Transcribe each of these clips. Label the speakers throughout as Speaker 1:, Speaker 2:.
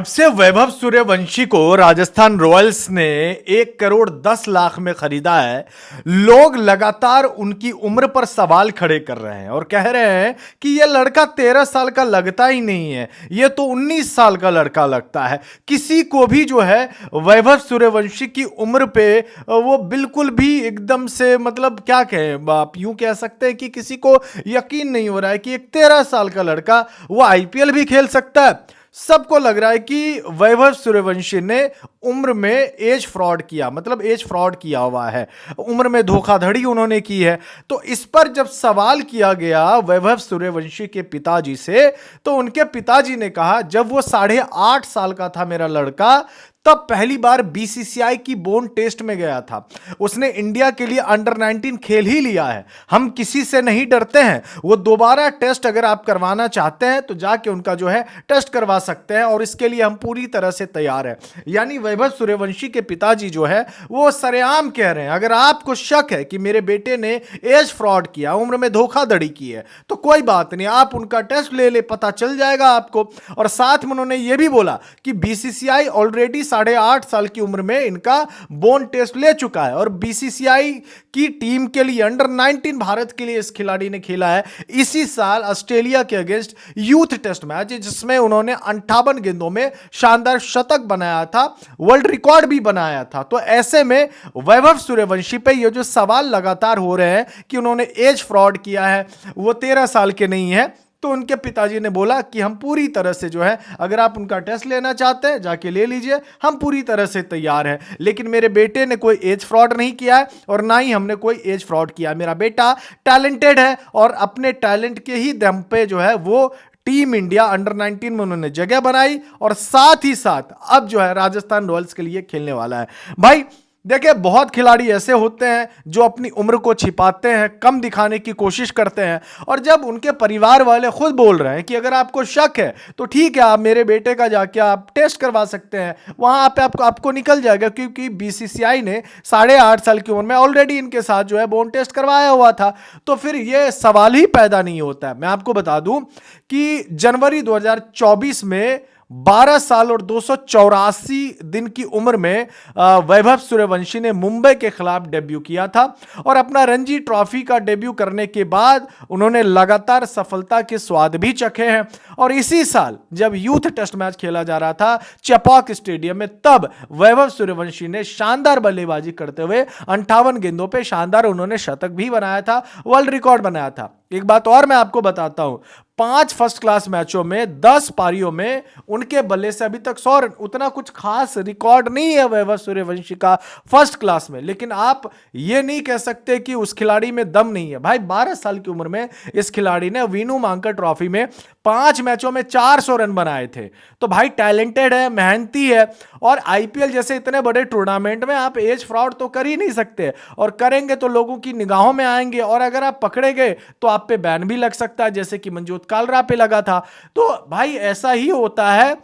Speaker 1: जब से वैभव सूर्यवंशी को राजस्थान रॉयल्स ने 1 करोड़ 10 लाख में खरीदा है, लोग लगातार उनकी उम्र पर सवाल खड़े कर रहे हैं और कह रहे हैं कि यह लड़का 13 साल का लगता ही नहीं है, यह तो 19 साल का लड़का लगता है। किसी को भी जो है वैभव सूर्यवंशी की उम्र पे वो बिल्कुल भी एकदम से मतलब क्या कहें, आप यूं कह सकते हैं कि किसी को यकीन नहीं हो रहा है कि एक 13 साल का लड़का वो आईपीएल भी खेल सकता है। सबको लग रहा है कि वैभव सूर्यवंशी ने उम्र में एज फ्रॉड किया, मतलब एज फ्रॉड किया हुआ है, उम्र में धोखाधड़ी उन्होंने की है। तो इस पर जब सवाल किया गया वैभव सूर्यवंशी के पिताजी से, तो उनके पिताजी ने कहा जब वो 8.5 साल का था मेरा लड़का, तब पहली बार बीसीसीआई की बोन टेस्ट में गया था। उसने इंडिया के लिए अंडर 19 खेल ही लिया है। हम किसी से नहीं डरते हैं। वो दोबारा टेस्ट अगर आप करवाना चाहते हैं तो जाके उनका जो है टेस्ट करवा सकते हैं और इसके लिए हम पूरी तरह से तैयार हैं। यानी वैभव सूर्यवंशी के पिताजी जो है वो सरेआम कह रहे हैं अगर आपको शक है कि मेरे बेटे ने एज फ्रॉड किया, उम्र में धोखाधड़ी की है, तो कोई बात नहीं, आप उनका टेस्ट ले पता चल जाएगा आपको। और साथ में उन्होंने ये भी बोला कि बीसीसीआई ऑलरेडी 8.5 साल की उम्र में इनका बोन टेस्ट ले चुका है और बीसीसीआई की टीम के लिए अंडर 19 भारत के लिए इस खिलाड़ी ने खेला है इसी साल ऑस्ट्रेलिया के अगेंस्ट यूथ टेस्ट मैच, जिसमें उन्होंने 58 गेंदों में शानदार शतक बनाया था, वर्ल्ड रिकॉर्ड भी बनाया था। तो ऐसे में वैभव सूर्यवंशी पे ये जो सवाल लगातार हो रहे हैं कि उन्होंने एज फ्रॉड किया है, वो 13 साल के नहीं है, तो उनके पिताजी ने बोला कि हम पूरी तरह से जो है अगर आप उनका टेस्ट लेना चाहते हैं जाके ले लीजिए, हम पूरी तरह से तैयार हैं। लेकिन मेरे बेटे ने कोई एज फ्रॉड नहीं किया है और ना ही हमने कोई एज फ्रॉड किया। मेरा बेटा टैलेंटेड है और अपने टैलेंट के ही दम पे जो है वो टीम इंडिया अंडर 19 में उन्होंने जगह बनाई और साथ ही साथ अब जो है राजस्थान रॉयल्स के लिए खेलने वाला है। भाई देखिए, बहुत खिलाड़ी ऐसे होते हैं जो अपनी उम्र को छिपाते हैं, कम दिखाने की कोशिश करते हैं, और जब उनके परिवार वाले खुद बोल रहे हैं कि अगर आपको शक है तो ठीक है, आप मेरे बेटे का जाके आप टेस्ट करवा सकते हैं, वहां पे आपको निकल जाएगा, क्योंकि बीसीसीआई ने 8.5 साल की उम्र में ऑलरेडी इनके साथ जो है बोन टेस्ट करवाया हुआ था। तो फिर यह सवाल ही पैदा नहीं होता है। मैं आपको बता दूं कि जनवरी 2024 में 12 साल और 284 दिन की उम्र में वैभव सूर्यवंशी ने मुंबई के खिलाफ डेब्यू किया था और अपना रणजी ट्रॉफी का डेब्यू करने के बाद उन्होंने लगातार सफलता के स्वाद भी चखे हैं। और इसी साल जब यूथ टेस्ट मैच खेला जा रहा था चेपॉक स्टेडियम में, तब वैभव सूर्यवंशी ने शानदार बल्लेबाजी करते हुए 58 गेंदों पे शानदार उन्होंने शतक भी बनाया था, वर्ल्ड रिकॉर्ड बनाया था। एक बात और मैं आपको बताता हूं, 5 फर्स्ट क्लास मैचों में 10 पारियों में उनके बल्ले से अभी तक 100 रन, उतना कुछ खास रिकॉर्ड नहीं है वैभव सूर्यवंशी का फर्स्ट क्लास में। लेकिन आप ये नहीं कह सकते कि उस खिलाड़ी में दम नहीं है। भाई 12 साल की उम्र में इस खिलाड़ी ने वीनू मांकड़ ट्रॉफी में 5 मैचों में 400 रन बनाए थे। तो भाई टैलेंटेड है, मेहनती है, और आईपीएल जैसे इतने बड़े टूर्नामेंट में आप एज फ्रॉड तो कर ही नहीं सकते, और करेंगे तो लोगों की निगाहों में आएंगे, और अगर आप पकड़े गए तो आप पे बैन भी लग सकता है, जैसे कि मंजूत कालरा पे लगा था। तो भाई ऐसा ही होता है,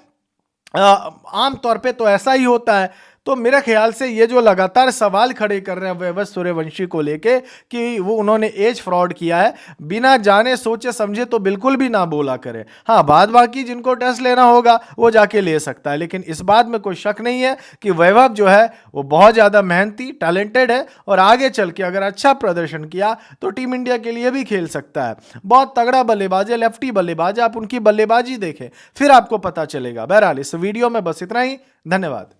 Speaker 1: आमतौर पे तो ऐसा ही होता है। तो मेरे ख्याल से ये जो लगातार सवाल खड़े कर रहे हैं वैभव सूर्यवंशी को लेके कि वो उन्होंने एज फ्रॉड किया है, बिना जाने सोचे समझे तो बिल्कुल भी ना बोला करें। हाँ, बाद बाकी जिनको टेस्ट लेना होगा वो जाके ले सकता है, लेकिन इस बात में कोई शक नहीं है कि वैभव जो है वो बहुत ज़्यादा मेहनती, टैलेंटेड है, और आगे चल के अगर अच्छा प्रदर्शन किया तो टीम इंडिया के लिए भी खेल सकता है। बहुत तगड़ा बल्लेबाज है, लेफ्टी बल्लेबाज है, आप उनकी बल्लेबाजी देखें फिर आपको पता चलेगा। बहरहाल इस वीडियो में बस इतना ही, धन्यवाद।